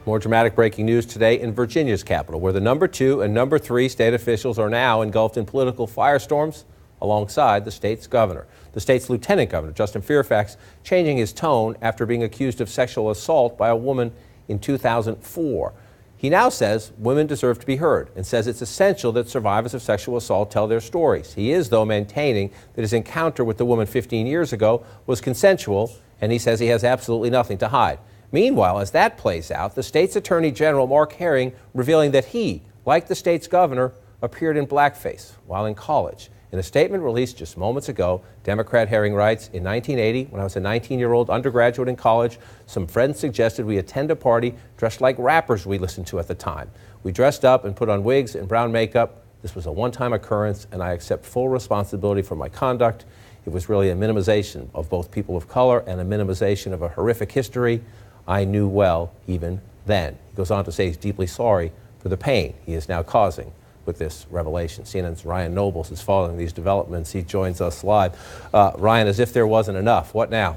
More dramatic breaking news today in Virginia's capital, where the number 2 and number 3 state officials are now engulfed in political firestorms alongside the state's governor. The state's lieutenant governor, Justin Fairfax, changing his tone after being accused of sexual assault by a woman in 2004. He now says women deserve to be heard and says it's essential that survivors of sexual assault tell their stories. He is, though, maintaining that his encounter with the woman 15 years ago was consensual, and he says he has absolutely nothing to hide. Meanwhile, as that plays out, the state's Attorney General, Mark Herring, revealing that he, like the state's governor, appeared in blackface while in college. In a statement released just moments ago, Democrat Herring writes, "In 1980, when I was a 19-year-old undergraduate in college, some friends suggested we attend a party dressed like rappers we listened to at the time. We dressed up and put on wigs and brown makeup. This was a one-time occurrence, and I accept full responsibility for my conduct. It was really a minimization of both people of color and a minimization of a horrific history I knew well even then." He goes on to say he's deeply sorry for the pain he is now causing with this revelation. CNN's Ryan Nobles is following these developments. He joins us live. Ryan, as if there wasn't enough, what now?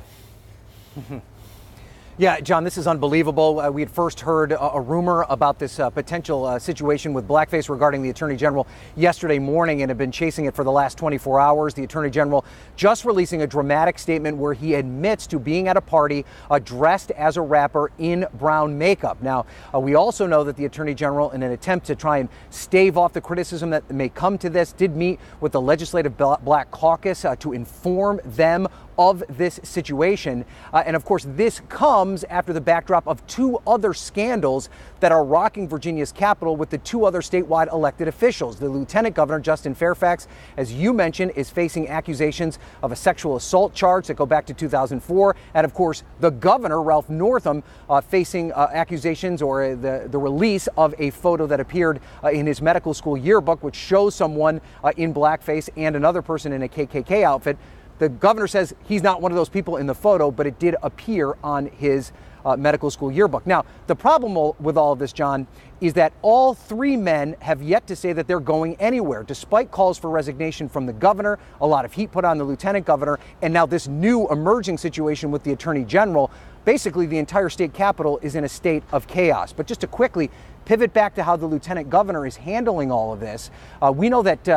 Yeah, John, this is unbelievable. We had first heard a rumor about this potential situation with blackface regarding the Attorney General yesterday morning and have been chasing it for the last 24 hours. The Attorney General just releasing a dramatic statement where he admits to being at a party dressed as a rapper in brown makeup. Now, we also know that the Attorney General, in an attempt to try and stave off the criticism that may come to this, did meet with the Legislative Black Caucus to inform them of this situation. And of course, this comes after the backdrop of 2 other scandals that are rocking Virginia's capital with the 2 other statewide elected officials. The Lieutenant Governor, Justin Fairfax, as you mentioned, is facing accusations of a sexual assault charge that go back to 2004. And of course, the governor, Ralph Northam, facing accusations or the release of a photo that appeared in his medical school yearbook, which shows someone in blackface and another person in a KKK outfit. The governor says he's not one of those people in the photo, but it did appear on his medical school yearbook. Now, the problem with all of this, John, is that all 3 men have yet to say that they're going anywhere, despite calls for resignation from the governor, a lot of heat put on the lieutenant governor, and now this new emerging situation with the Attorney General. Basically, the entire state capitol is in a state of chaos. But just to quickly pivot back to how the lieutenant governor is handling all of this, we know that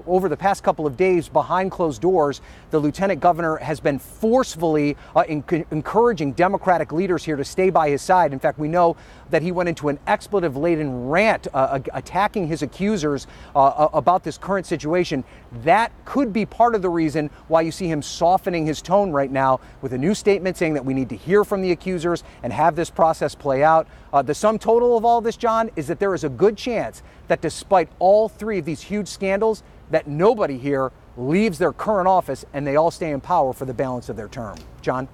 over the past couple of days, behind closed doors, the lieutenant governor has been forcefully encouraging Democratic leaders here to stay by his side. In fact, we know that he went into an expletive-laden rant attacking his accusers about this current situation. That could be part of the reason why you see him softening his tone right now with a new statement saying that we need to hear from the accusers and have this process play out. The sum total of all this, John, is that there is a good chance that despite all 3 of these huge scandals, that nobody here leaves their current office and they all stay in power for the balance of their term. John?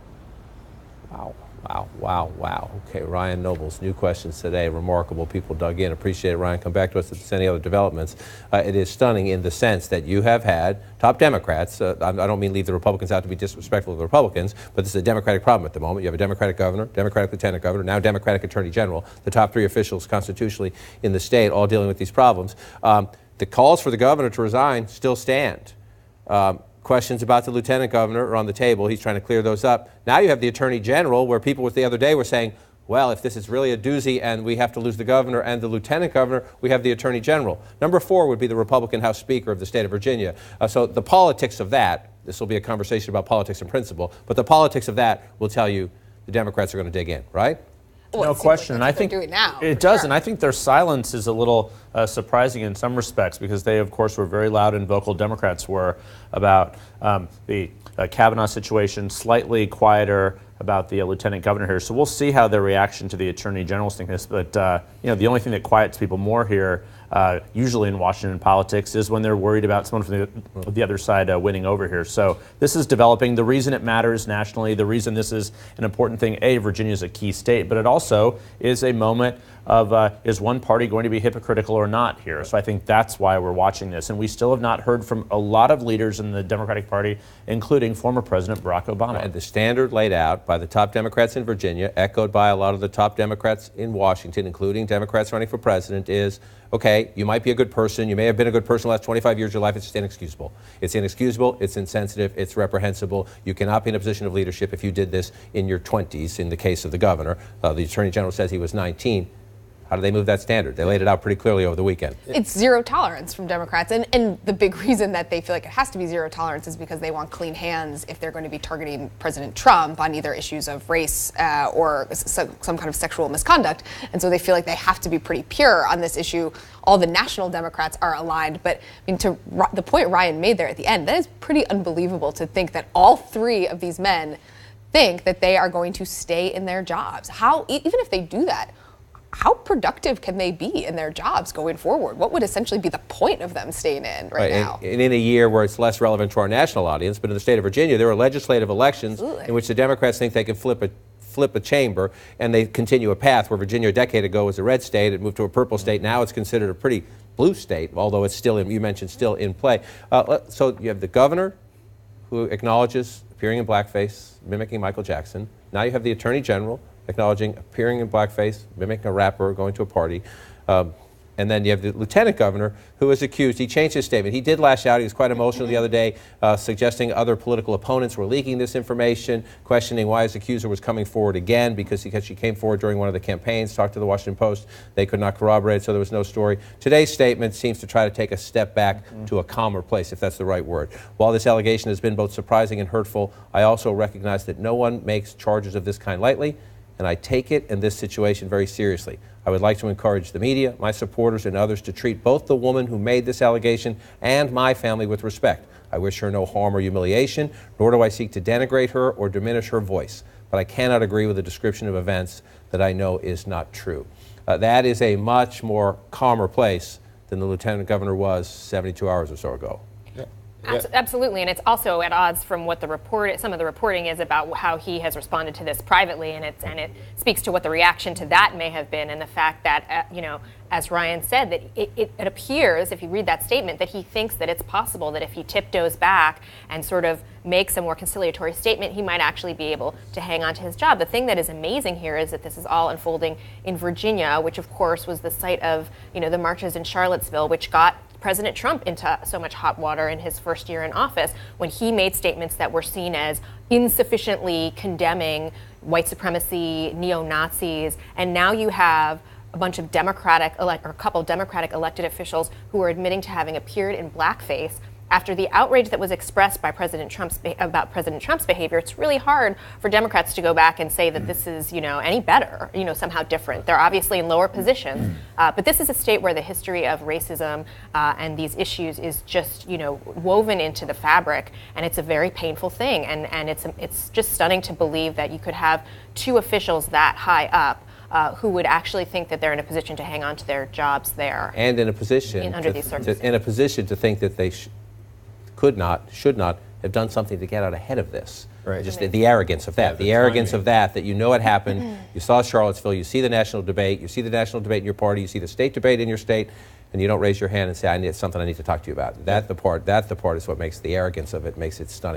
Wow. Okay, Ryan Nobles, new questions today. Remarkable. People dug in. Appreciate it, Ryan. Come back to us if there's any other developments. It is stunning in the sense that you have had top Democrats. I don't mean leave the Republicans out to be disrespectful to the Republicans, but this is a Democratic problem at the moment. You have a Democratic governor, Democratic lieutenant governor, now Democratic Attorney General, the top 3 officials constitutionally in the state, all dealing with these problems. The calls for the governor to resign still stand. Questions about the lieutenant governor are on the table. He's trying to clear those up. Now you have the Attorney General, where people the other day were saying, well, if this is really a doozy and we have to lose the governor and the lieutenant governor, we have the Attorney General. Number 4 would be the Republican House Speaker of the state of Virginia. So the politics of that, this will be a conversation about politics and principle, but the politics of that will tell you the Democrats are going to dig in, right? Well, no question. And I think it does. Sure. And I think their silence is a little surprising in some respects, because they, of course, were very loud and vocal, Democrats were, about the Kavanaugh situation, slightly quieter about the lieutenant governor here. So we'll see how their reaction to the attorney general's think this. But, the only thing that quiets people more here, usually in Washington politics, is when they're worried about someone from the other side winning over here. So this is developing. The reason it matters nationally, the reason this is an important thing, Virginia is a key state, but it also is a moment of is one party going to be hypocritical or not here. So I think that's why we're watching this. And we still have not heard from a lot of leaders in the Democratic Party, including former President Barack Obama. And the standard laid out by the top Democrats in Virginia, echoed by a lot of the top Democrats in Washington, including Democrats running for president, is, okay, you might be a good person, you may have been a good person the last 25 years of your life, it's just inexcusable. It's inexcusable, it's insensitive, it's reprehensible. You cannot be in a position of leadership if you did this in your 20s, in the case of the governor. The Attorney General says he was 19. How do they move that standard? They laid it out pretty clearly over the weekend. It's zero tolerance from Democrats. And the big reason that they feel like it has to be zero tolerance is because they want clean hands if they're going to be targeting President Trump on either issues of race or some kind of sexual misconduct. And so they feel like they have to be pretty pure on this issue. All the national Democrats are aligned. But I mean, to the point Ryan made there at the end, that is pretty unbelievable to think that all three of these men think that they are going to stay in their jobs. How, even if they do that, how productive can they be in their jobs going forward? What would essentially be the point of them staying in right now? And in a year where it's less relevant to our national audience, but in the state of Virginia, there are legislative elections in which the Democrats think they can flip a chamber, and they continue a path where Virginia a decade ago was a red state, it moved to a purple state, now it's considered a pretty blue state, although it's still, you mentioned, still in play. So you have the governor who acknowledges appearing in blackface, mimicking Michael Jackson. Now you have the Attorney General acknowledging appearing in blackface, mimicking a rapper, going to a party. And then you have the lieutenant governor who is accused. He changed his statement. He did lash out. He was quite emotional the other day, suggesting other political opponents were leaking this information, questioning why his accuser was coming forward again because she came forward during one of the campaigns, talked to the Washington Post. They could not corroborate it, so there was no story. Today's statement seems to try to take a step back to a calmer place, if that's the right word. While this allegation has been both surprising and hurtful, I also recognize that no one makes charges of this kind lightly, and I take it in this situation very seriously. I would like to encourage the media, my supporters, and others to treat both the woman who made this allegation and my family with respect. I wish her no harm or humiliation, nor do I seek to denigrate her or diminish her voice. But I cannot agree with a description of events that I know is not true. That is a much more calmer place than the lieutenant governor was 72 hours or so ago. Absolutely, and it's also at odds from what some of the reporting is about how he has responded to this privately, and it speaks to what the reaction to that may have been, and the fact that as Ryan said, that it appears, if you read that statement, that he thinks that it's possible that if he tiptoes back and sort of makes a more conciliatory statement, he might actually be able to hang on to his job. The thing that is amazing here is that this is all unfolding in Virginia, which of course was the site of the marches in Charlottesville, which got President Trump into so much hot water in his first year in office when he made statements that were seen as insufficiently condemning white supremacy, neo-Nazis, and now you have a bunch of a couple of Democratic elected officials who are admitting to having appeared in blackface. After the outrage that was expressed by about President Trump's behavior, it's really hard for Democrats to go back and say that this is, any better, somehow different. They're obviously in lower positions, but this is a state where the history of racism and these issues is just, woven into the fabric, and it's a very painful thing. And it's just stunning to believe that you could have two officials that high up who would actually think that they're in a position to hang on to their jobs there, and in a position under these circumstances, to think that they should not have done something to get out ahead of this. Right. Just the arrogance of that. The arrogance of that you know it happened. You saw Charlottesville, you see the national debate, in your party, you see the state debate in your state, and you don't raise your hand and say, it's something I need to talk to you about. That the part is what makes the arrogance of it, makes it stunning.